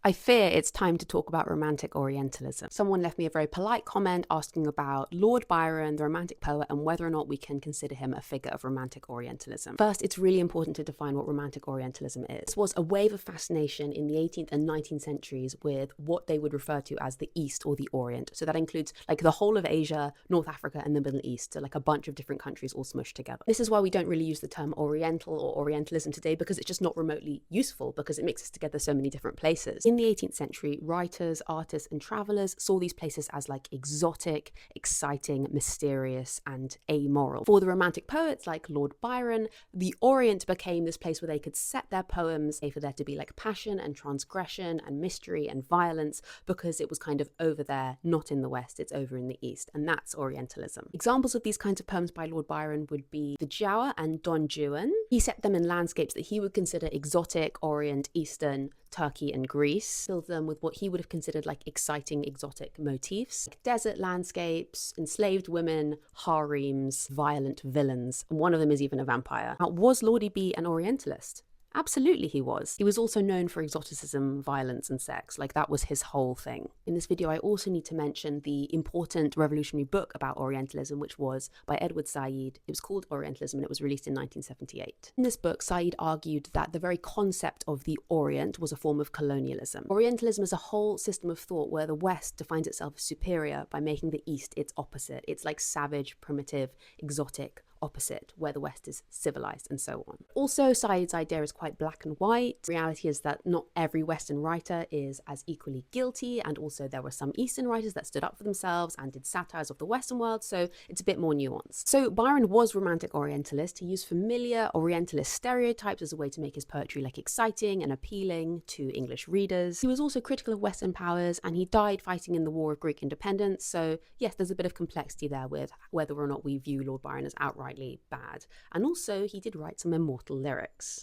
I fear it's time to talk about romantic Orientalism. Someone left me a very polite comment asking about Lord Byron, the romantic poet, and whether or not we can consider him a figure of romantic Orientalism. First, it's really important to define what romantic Orientalism is. This was a wave of fascination in the 18th and 19th centuries with what they would refer to as the East or the Orient. So that includes like the whole of Asia, North Africa, and the Middle East. So like a bunch of different countries all smushed together. This is why we don't really use the term Oriental or Orientalism today, because it's just not remotely useful, because it mixes together so many different places. In the 18th century, writers, artists, and travelers saw these places as like exotic, exciting, mysterious, and amoral. For the romantic poets like Lord Byron, the Orient became this place where they could set their poems for there to be like passion and transgression and mystery and violence, because it was kind of over there, not in the West, it's over in the East, and that's Orientalism. Examples of these kinds of poems by Lord Byron would be The Giaour and Don Juan. He set them in landscapes that he would consider exotic, Orient, Eastern, Turkey and Greece, filled them with what he would have considered like exciting exotic motifs, like desert landscapes, enslaved women, harems, violent villains, and one of them is even a vampire. Now, was Lordy B an Orientalist? Absolutely he was. He was also known for exoticism, violence, and sex. Like, that was his whole thing. In this video, I also need to mention the important revolutionary book about Orientalism, which was by Edward Said. It was called Orientalism, and it was released in 1978. In this book, Said argued that the very concept of the Orient was a form of colonialism. Orientalism is a whole system of thought where the West defines itself as superior by making the East its opposite. It's like savage, primitive, exotic, opposite, where the West is civilized, and so on. Also, Said's idea is quite black and white. Reality is that not every Western writer is as equally guilty, and also there were some Eastern writers that stood up for themselves and did satires of the Western world, so it's a bit more nuanced. So Byron was romantic Orientalist. He used familiar Orientalist stereotypes as a way to make his poetry like exciting and appealing to English readers. He was also critical of Western powers, and he died fighting in the War of Greek Independence, so yes, there's a bit of complexity there with whether or not we view Lord Byron as outright bad. And also, he did write some immortal lyrics.